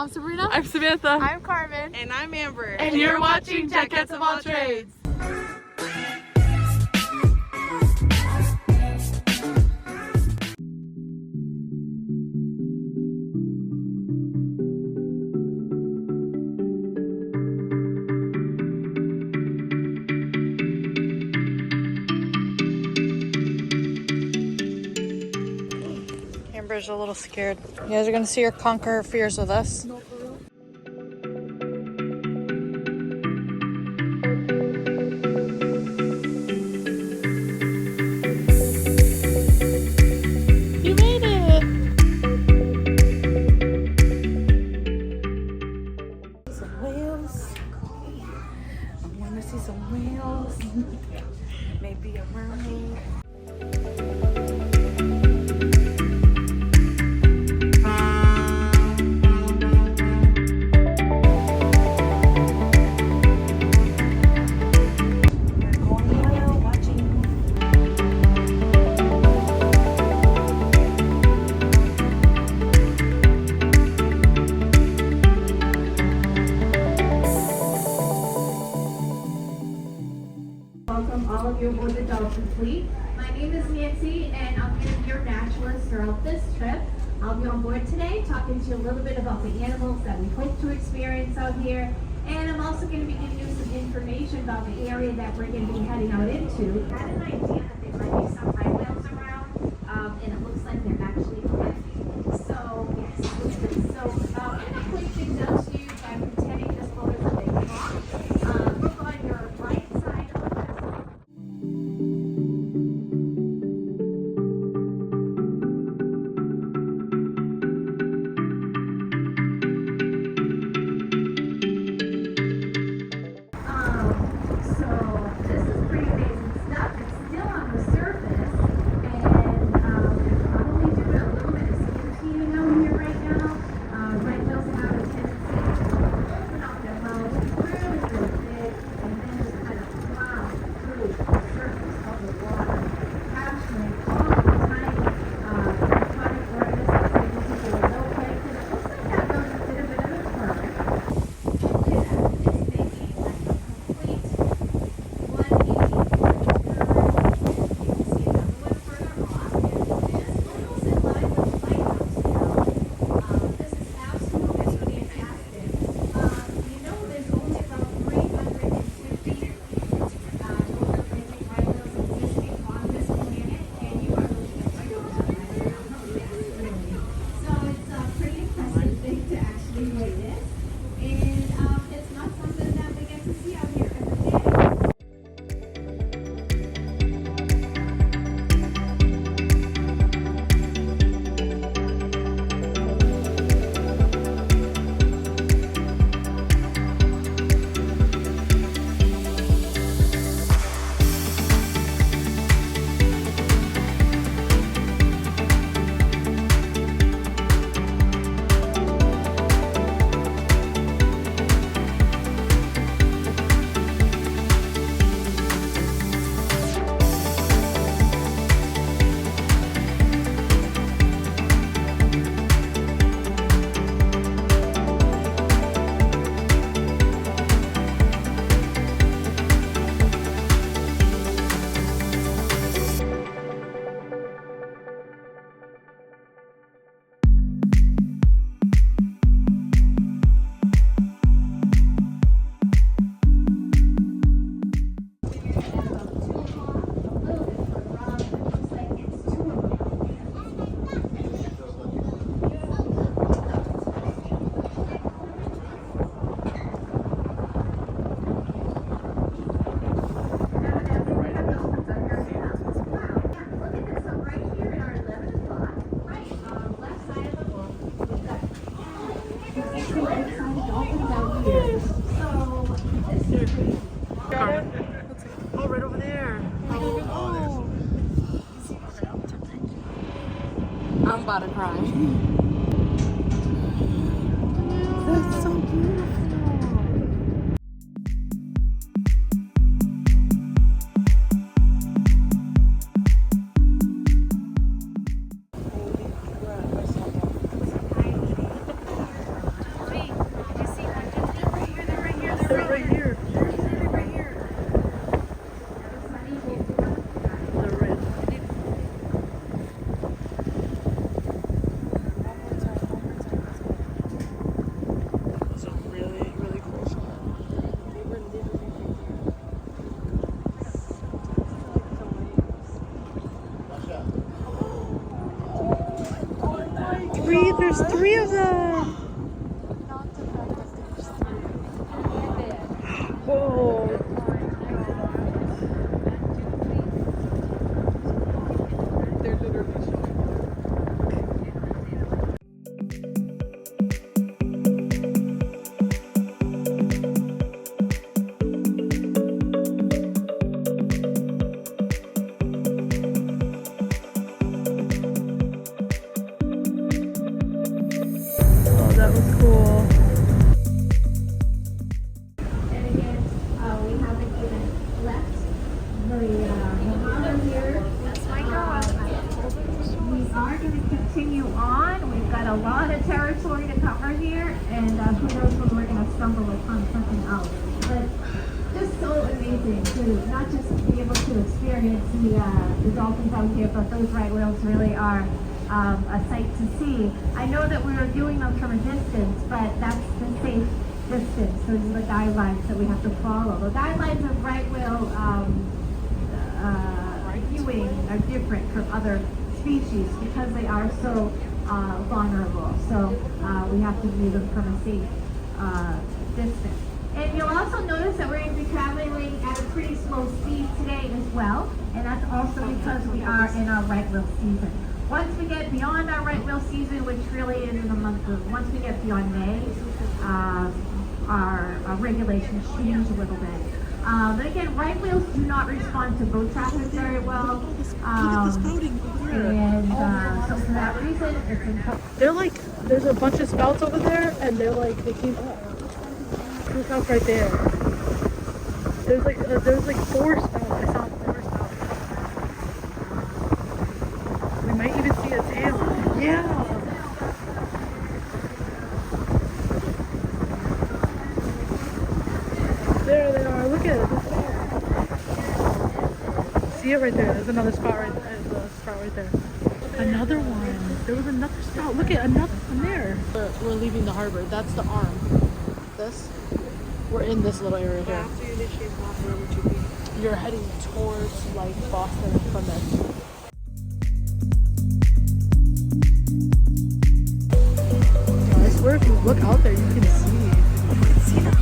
I'm Sabrina. I'm Samantha. I'm Carmen. And I'm Amber. And you're watching Jaquettes of all trades. Amber's a little scared. You guys are gonna see her conquer her fears with us. You made it! Some whales. I wanna see some whales. Maybe a mermaid. Welcome all of you aboard the Dolphin Fleet. My name is Nancy and I'm going to be your naturalist throughout this trip. I'll be on board today talking to you a little bit about the animals that we hope to experience out here. And I'm also going to be giving you some information about the area that we're going to be heading out into. I had an idea that there might be some right whales around and it looks like they're actually camping. So, yes, so I'm going to point things out to you by pretending this boat is a big rock. Look on your right side of the vessel. So this is pretty amazing stuff. It's still on the surface, and it's probably doing a little bit of skin cleaning out here right now. Right whales have a tendency to open up their mouth really, really big, and then just kind of plow through the surface of the water, capturing all of the tiny aquatic organisms, in particular zooplankton. It looks like that goes a bit of a current. Look at that. It's making like a complete 180 turn. You can see another one further off. This almost in line with the lighthouse now. This is absolutely fantastic. You know there's only about 350 overlanding right whales existing on this planet, and you are looking at right over right now. Yes, literally. So it's a pretty impressive thing to actually witness, and it's not something that we get to see out here every day. Oh, right over there. I'm about to cry. That's so beautiful. there's 3 of them. Whoa. That was cool. And again, we haven't even left the model here. That's my girl. We are going to continue on. We've got a lot of territory to cover here, and who knows when we're going to stumble upon something else. But just so amazing to not just be able to experience the dolphins out here, but those right whales really are a sight to see. I know that we were viewing them from a distance, but that's the safe distance. Those are the guidelines that we have to follow. The guidelines of right whale viewing are different from other species because they are so vulnerable. So we have to view them from a safe distance. And you'll also notice that we're going to be traveling at a pretty slow speed today as well. And that's also because we are in our right whale season. Once we get beyond our right whale season, which really is in the month of, once we get beyond May, our regulations change a little bit. But again, right whales do not respond to boat traffic very well. And so for that reason, it's important. They're like, there's a bunch of spouts over there, and they're like, they came up. Look out right there. There's like 4 spouts. I saw 4 spouts. We might even see a tail. Yeah. There they are. Look at it. See it right there. There's another spot right there. There's a spot right there. Another one. There was another spout. Look at another one there. We're leaving the harbor. That's the arm. This. We're in this little area here. After you initiate off, where would you be? You're heading towards like Boston from this. I swear if you look out there, you can see. You can see them.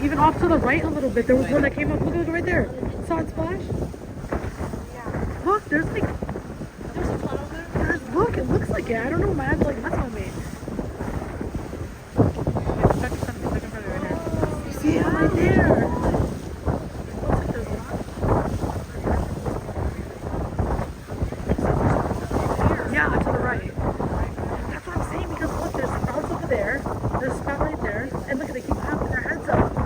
Even off to the right a little bit, there was one that came up. Look right there. Saw it splash? Yeah. Look, there's like, there's a ton over there. Look, it looks like it. I don't know, my eyes are like messing with me. You see it right there? Yeah, to the right. That's what I'm saying, because look, there's spouts over there. There's a spout right there. And look, they keep popping their heads up.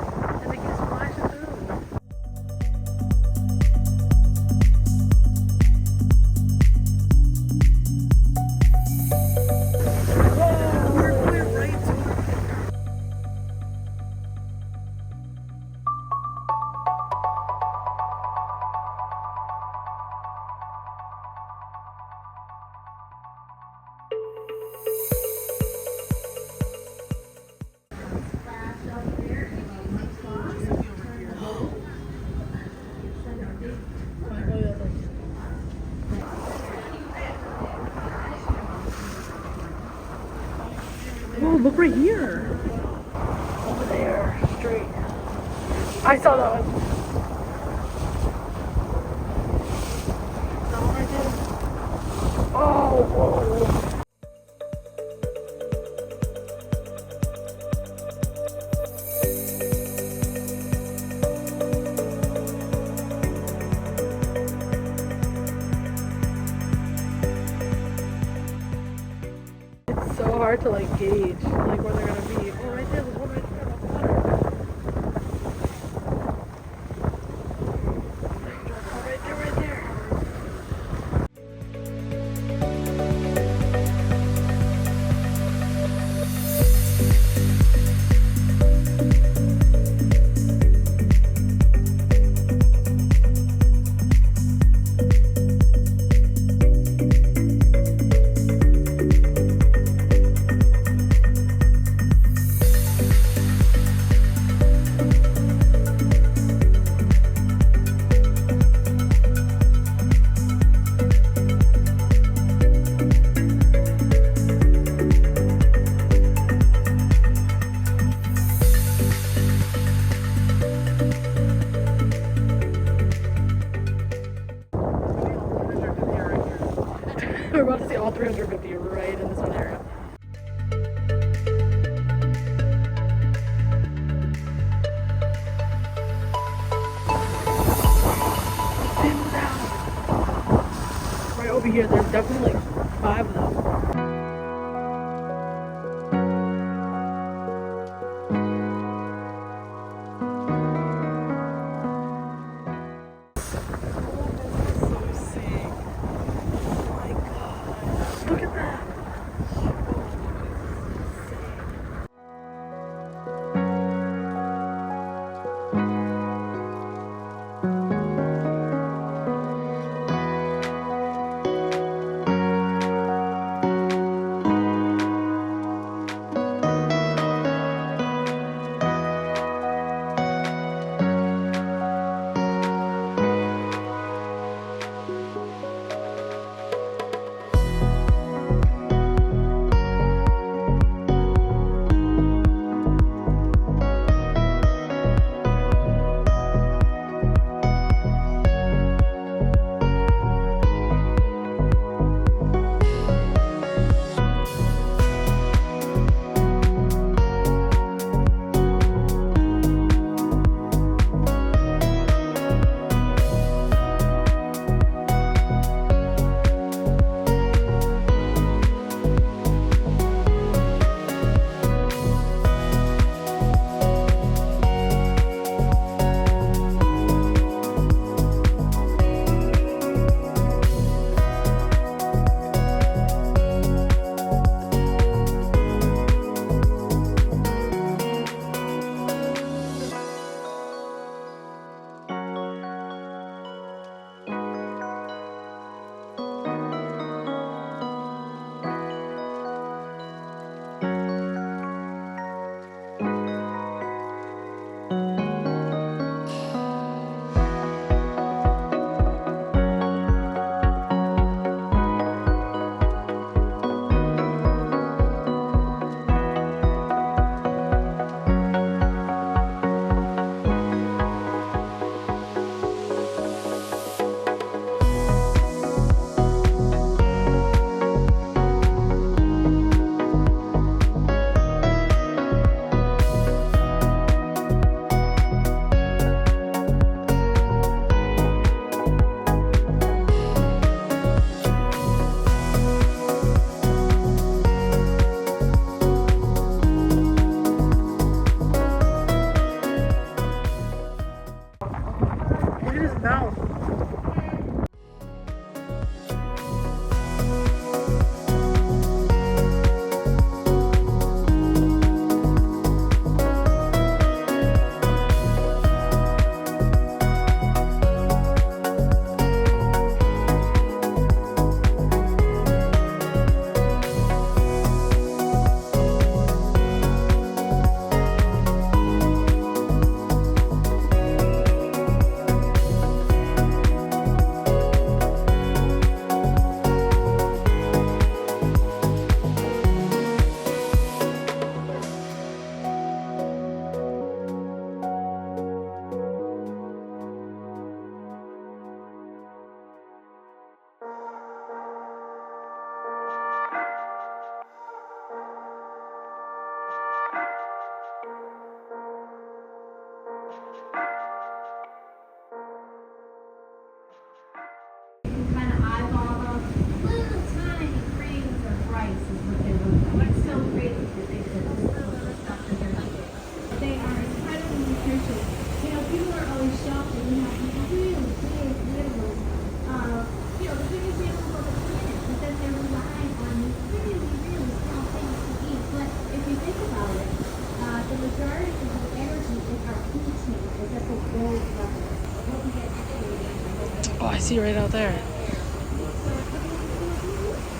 Oh, look right here. Over there, straight. I saw that one. That one right there. Oh, whoa. It's so hard to like gauge like where they're gonna be. Oh, right there, there's one right there. Right there. We're about to see all 350 right in this one area. Right over here, there's definitely like 5 of them. Look at that. Oh, I see right out there.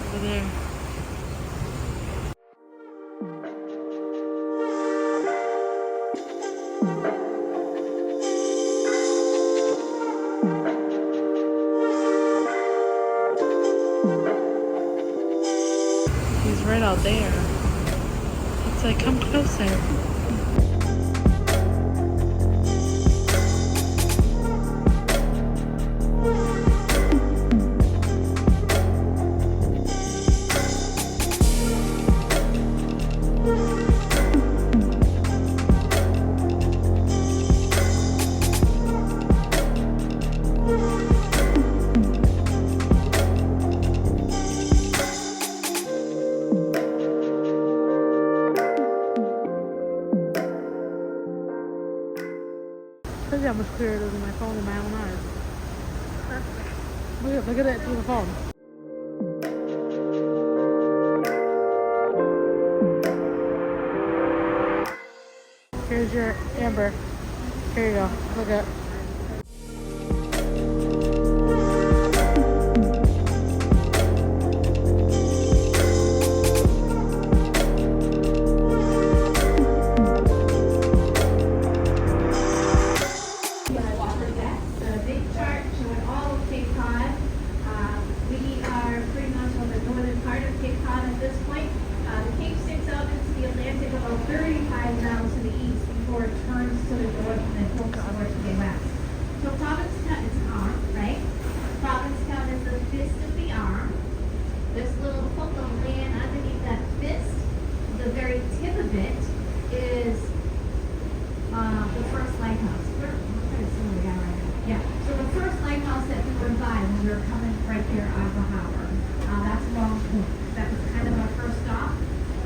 Over there. He's right out there. It's like, come closer. photos on my phone with my own eyes. Look at it through the phone. Here's your Amber. Here you go. Look at. So Provincetown is an arm, right? Provincetown is the fist of the arm. This little hook of land underneath that fist, the very tip of it is the first lighthouse. We're kind of similar right now. Yeah. So the first lighthouse that we went by when we were coming right here out of the harbor, that's Long Point. That was kind of our first stop.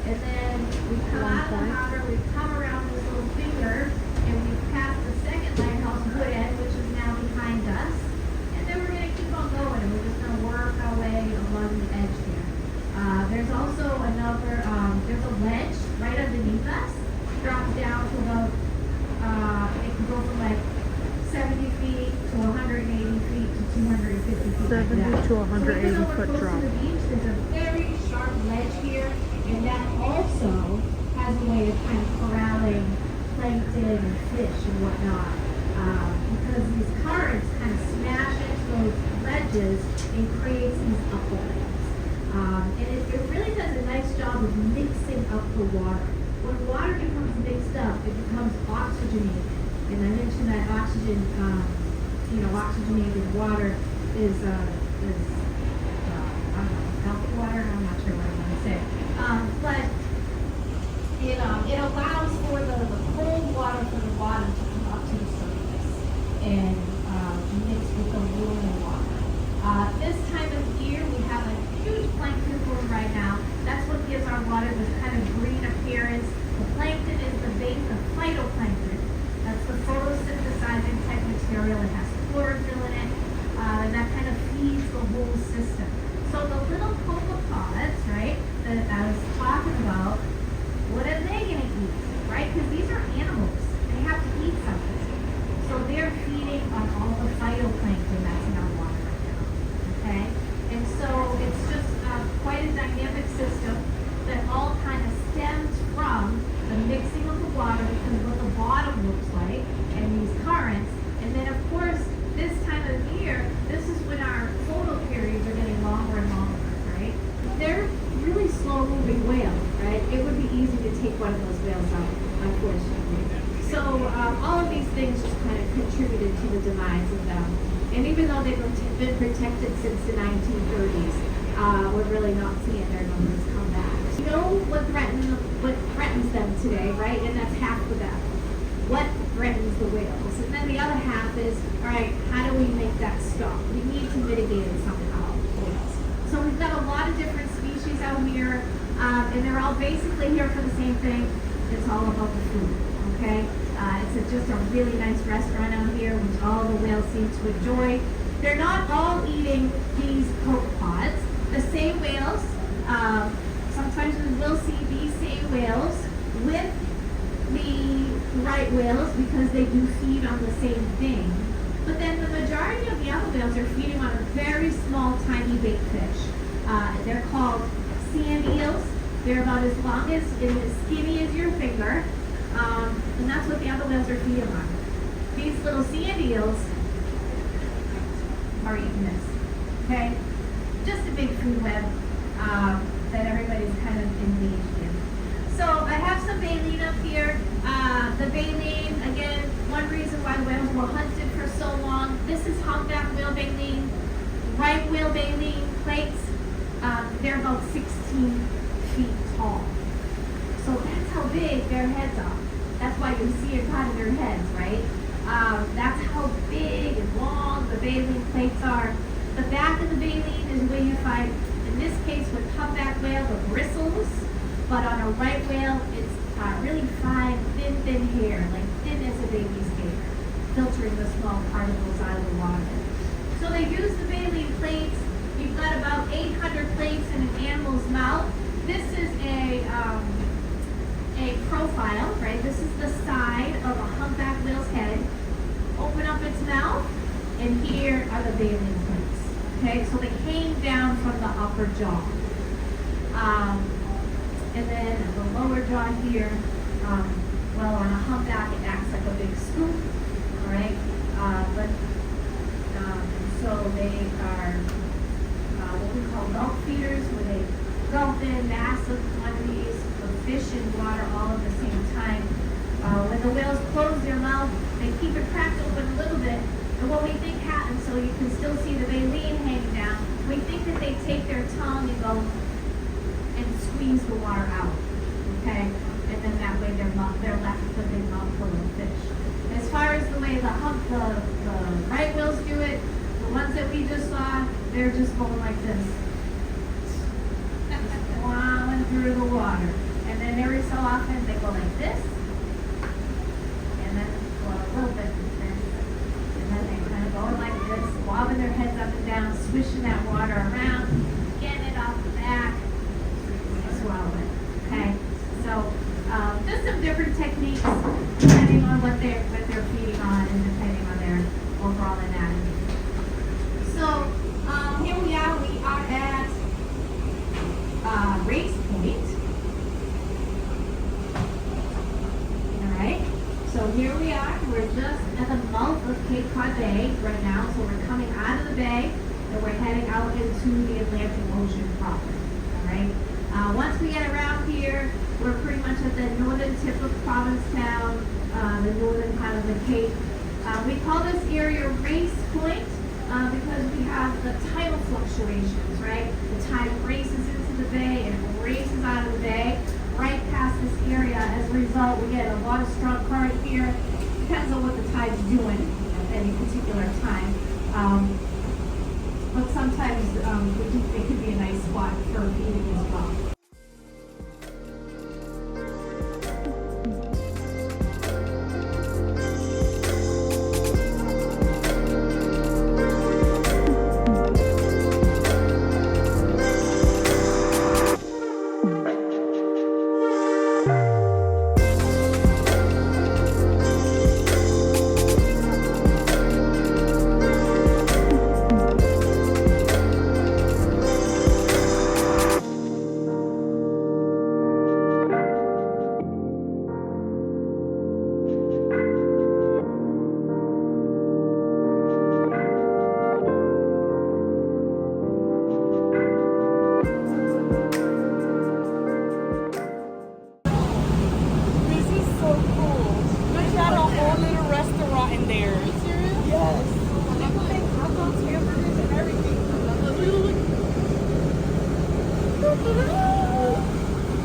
And then we come out of the harbor, we come around this little finger, and we pass the second lighthouse, Wood End, which is now behind us. And then we're going to keep on going, and we're just going to work our way along the edge here. There's also another, there's a ledge right underneath us, drops down to about, it can go from like 70 feet to 180 feet to 250 feet. 70 to 180 foot drop. The beach, there's a very sharp ledge here, and that also has a way of kind of corralling plankton and fish and whatnot, because these currents kind of smash into those ledges and creates these uplands. And it really does a nice job of mixing up the water. When water becomes mixed up, it becomes oxygenated. And I mentioned that oxygen, oxygenated water is I don't know, healthy water. I'm not sure what I want to say, but it allows for the cold water from the bottom to come up to the surface and mix with the warm water. This time of year, we have a huge plankton bloom right now. That's what gives our water this kind of green appearance. The plankton is the phytoplankton. That's the photosynthesizing type material. It has chlorophyll in it, and that kind of feeds the whole system. So the little copepods, right, that I was talking about, what are they going to eat, right? Because these are animals. They have to eat something. So they're feeding on all the phytoplankton that's in our water right now, okay? And so it's just quite a dynamic system that all kind of stems from the mixing of the water, because of what the bottom looks like, and these currents. And then, of course, this time of year, this is when our photo periods are getting longer and longer, right? They're really slow-moving whales, right? It would be easy to take one of those whales out, unfortunately. So all of these things just kind of contributed to the demise of them. And even though they've been protected since the 1930s, we're really not seeing their numbers come back. You know what threatens them today, right? And that's half the battle. What threatens the whales? And then the other half is, all right, how do we make that stop? We need to mitigate it somehow. So we've got a lot of different species out here, and they're all basically here for the same thing. It's all about the food, okay? It's just a really nice restaurant out here, which all the whales seem to enjoy. They're not all eating these copepods. The same whales, sometimes we will see these same whales with the right whales because they do feed on the same thing. But then the majority of the other whales are feeding on a very small, tiny bait fish. They're called sand eels. They're about as long as and as skinny as your finger. And that's what the other whales are feeding on. These little sand eels are eating this. Okay? Just a big food web that everybody's kind of engaged in. So I have some baleen up here. The baleen, again, one reason why whales were hunted for so long. This is humpback whale baleen, right whale baleen plates. They're about 16 feet tall. So that's how big their heads are. That's why you see it kind of their heads, right? That's how big and long the baleen plates are. The back of the baleen is where you find, in this case with humpback whale, the bristles. But on a right whale, it's really fine, thin hair, like thin as a baby's hair. filtering the small particles out of the water. So they use the baleen plates. You've got about 800 plates in an animal's mouth. This is a profile, right? This is the side of a humpback whale's head. Open up its mouth, and here are the baleen plates. Okay, so they hang down from the upper jaw. And then the lower jaw here, well, on a humpback, it acts like a big scoop, all right? So they are what we call gulp feeders, where they gulp in massive quantities of fish and water all at the same time. When the whales close their mouth, they keep it cracked open a little bit. And what we think happens, so you can still see the baleen hanging down, we think that they take their tongue and go and squeeze the water out, okay? And then that way they're left with a big mouthful of fish. As far as the way the right whales do it, the ones that we just saw, they're just going like this. Just plowing through the water. And then every so often they go like this, and then go a little bit like this. And then they kind of go like this, wobbling their heads up and down, swishing that water around, getting it off the back, swallow it. Okay? So just some different techniques depending on what they're feeding on and depending on their overall anatomy. So here we are at race point. Alright, so here we are, we're just at the mouth of Cape Cod Bay right now, so we're coming out of the bay and we're heading out into the Atlantic Ocean proper. Alright, once we get around here, we're pretty much at the northern tip of Provincetown, the northern part of the Cape. We call this area Race Point because we have the tidal fluctuations, right? The tide races into the bay and races out of the bay right past this area. As a result, we get a lot of strong current here. Depends on what the tide's doing at any particular time. But sometimes it could be a nice spot for feeding as well.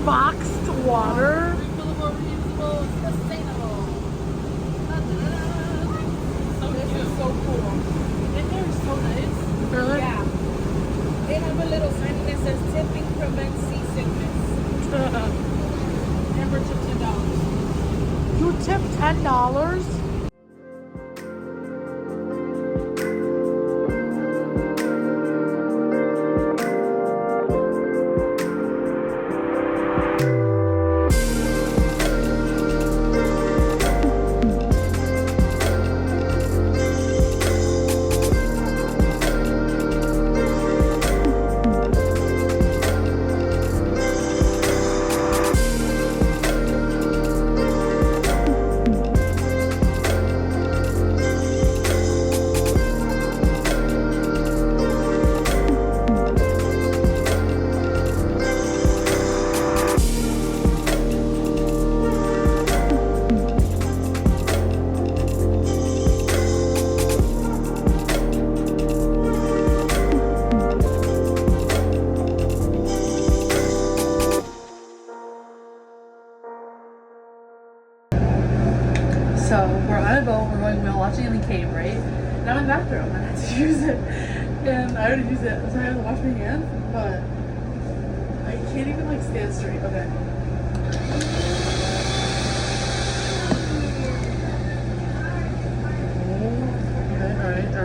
Boxed water. This is so cool. And they're so nice. Really? Yeah. They have a little sign that says tipping prevents seasickness. Never tip $10. You tip $10? So we're on a boat, we're watching in the cave, right? And I'm in the bathroom and I had to use it. And I already used it, so I had to wash my hands, but I can't even like stand straight. Okay.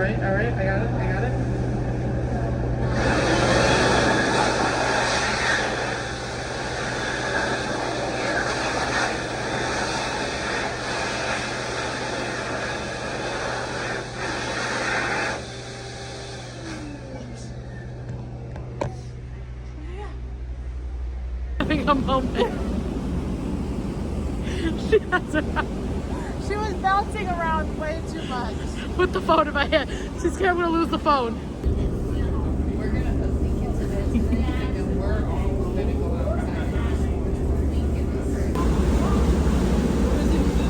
right, all right. I got it. I got it. Having a moment. She was bouncing around way too much. With the phone in my hand. She's scared I'm gonna lose the phone. We're gonna link into this and then we're all gonna go outside.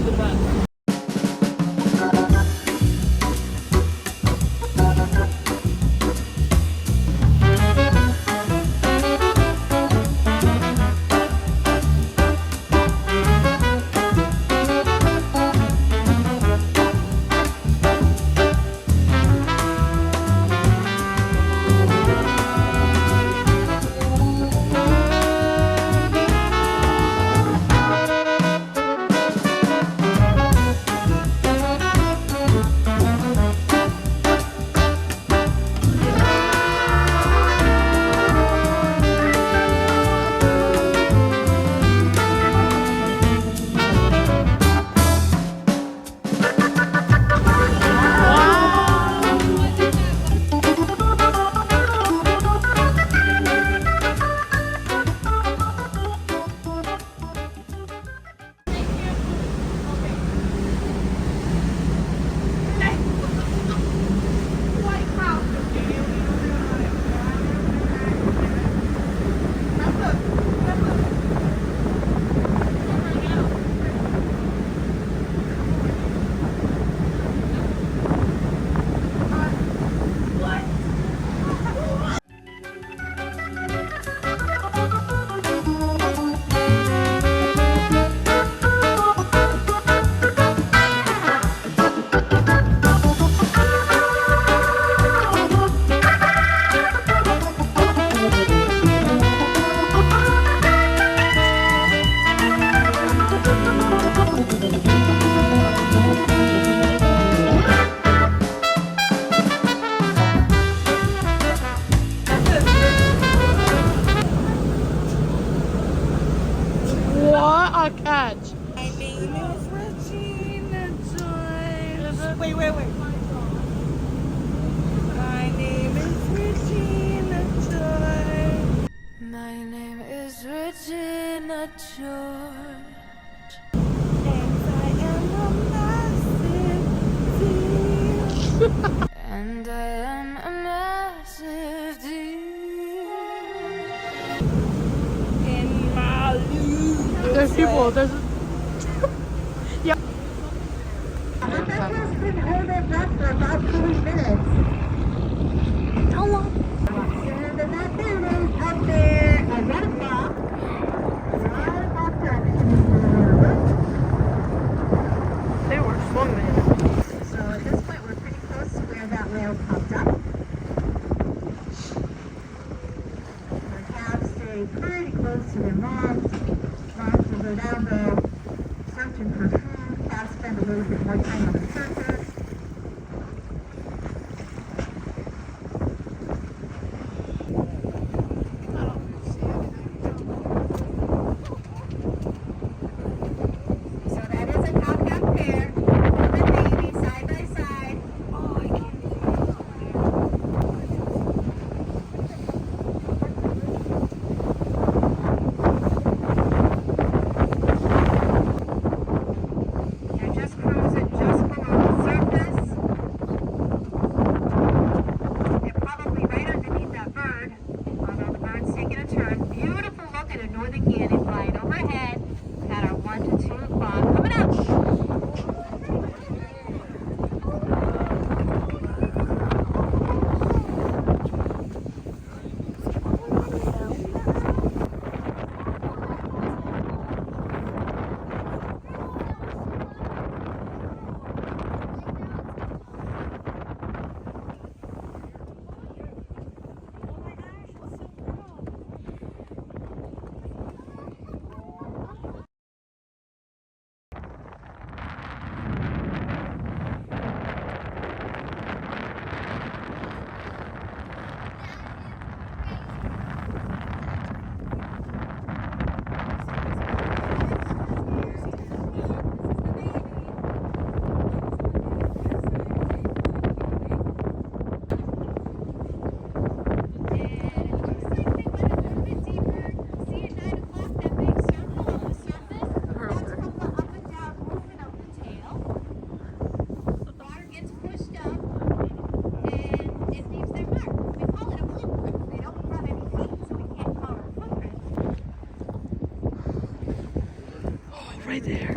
The best. What a catch! My name is Regina Joy. Wait. My name is Regina Joy. My name is Regina George. And I am a massive deal. And I am a massive deal. In my loop. There's people. There's. Yeah. The bus has been holding up for about 20 minutes. How long? And the bus is up there at 1 o'clock. Right about that. They were swimming. So at this point, we're pretty close to where that rail popped up. Our calves stay pretty close to their moms. Moms will go down the searching for food. Calves spend a little bit more time on the surface. So that is a cow-calf pair. Mom and baby side by side. They're just cruising just below the surface. right there.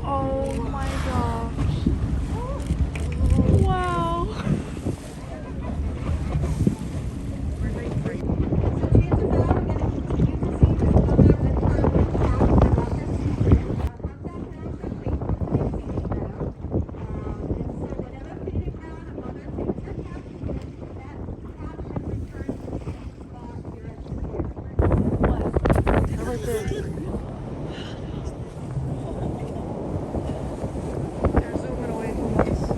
Oh my gosh. Wow. Right there. They're zooming away from us.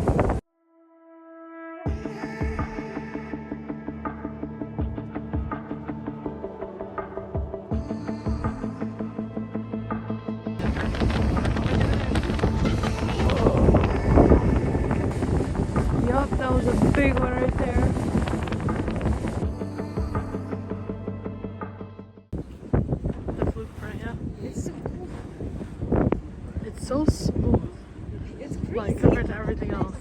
Yup, that was a big one right there. The fluke front, yeah. It's so cool. It's so smooth, It's crazy. like compared to everything else.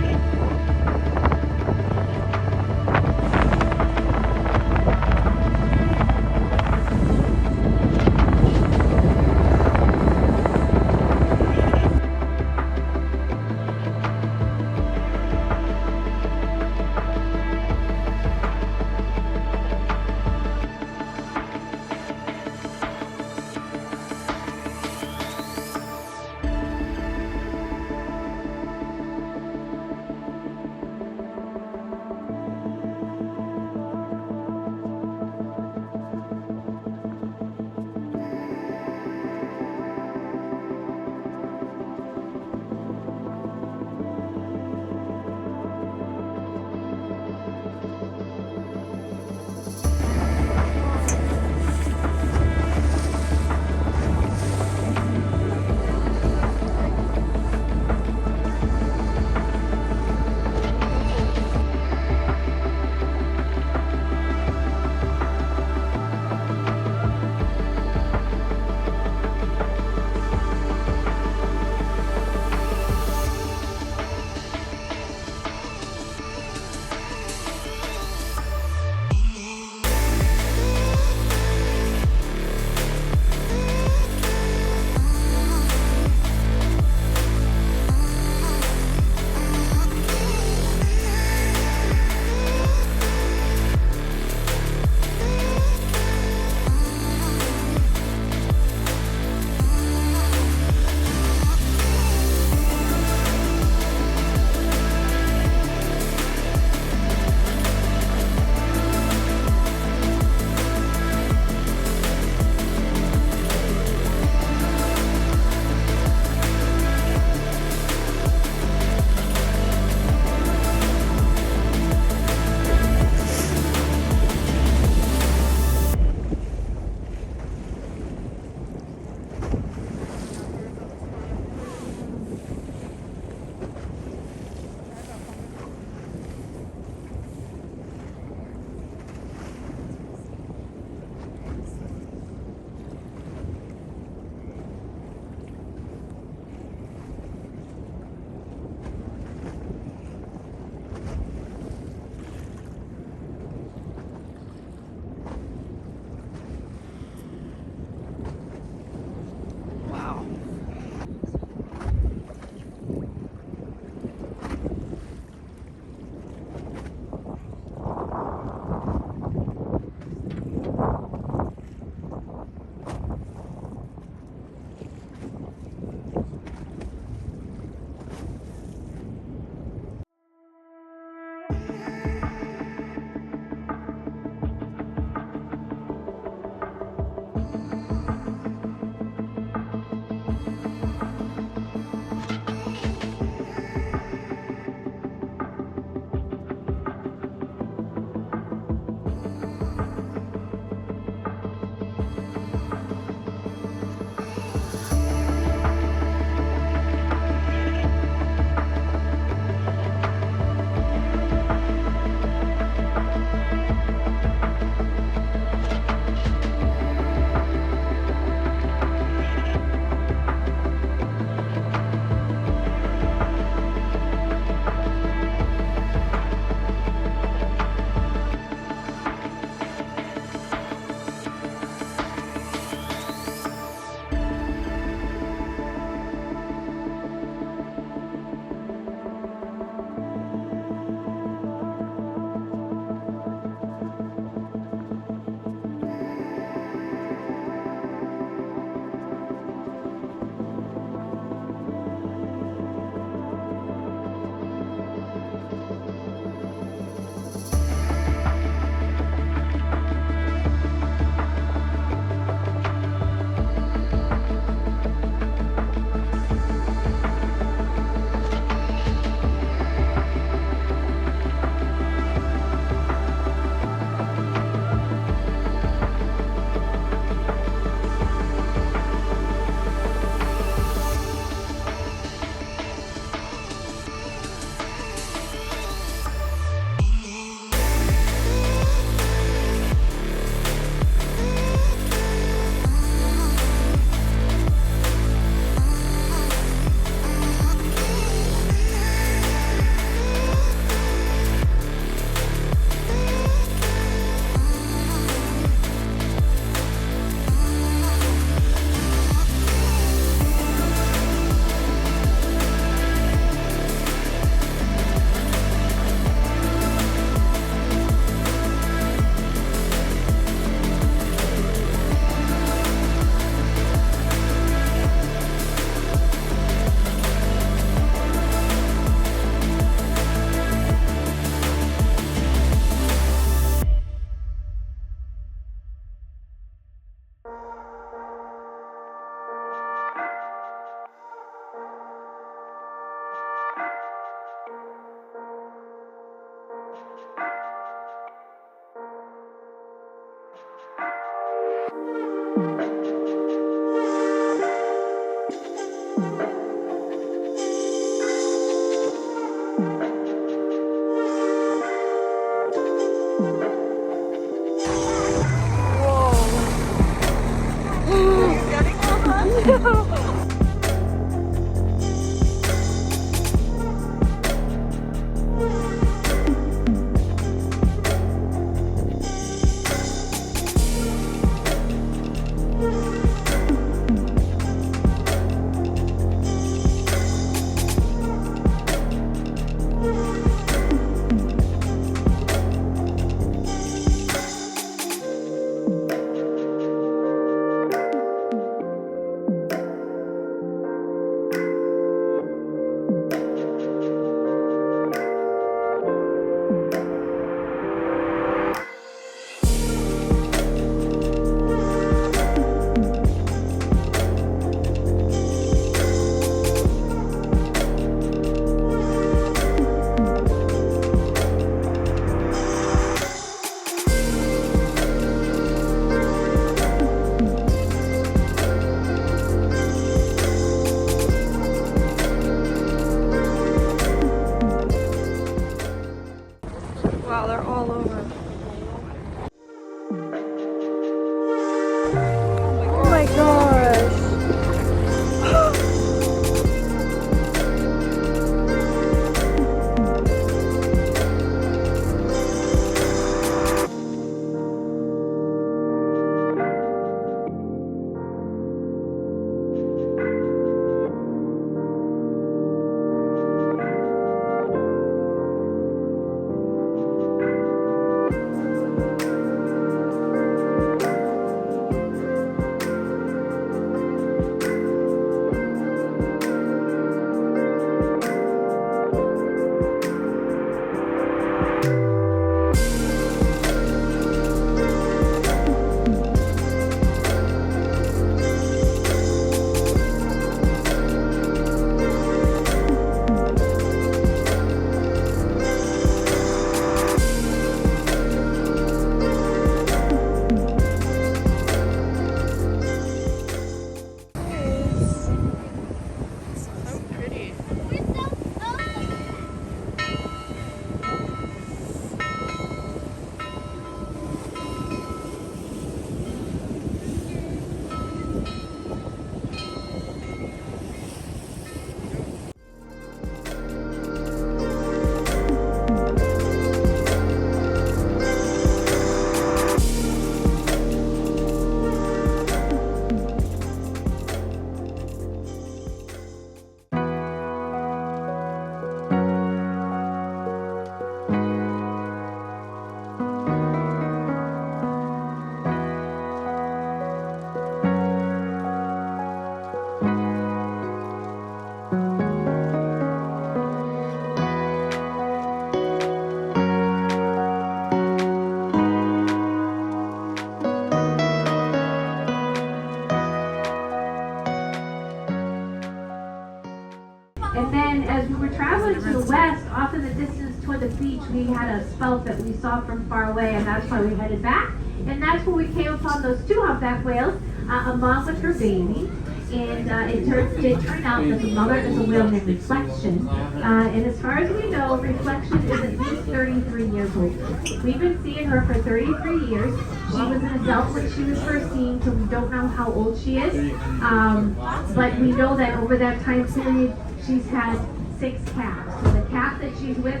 of the beach, we had a spout that we saw from far away, and that's why we headed back. And that's where we came upon those two humpback whales, a mom with her baby. And it did turn out that the mother is a whale named Reflection. And as far as we know, Reflection is at least 33 years old. We've been seeing her for 33 years. She was an adult when she was first seen, so we don't know how old she is. But we know that over that time period, she's had 6 calves. So the calf that she's with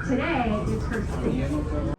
today is her 6th.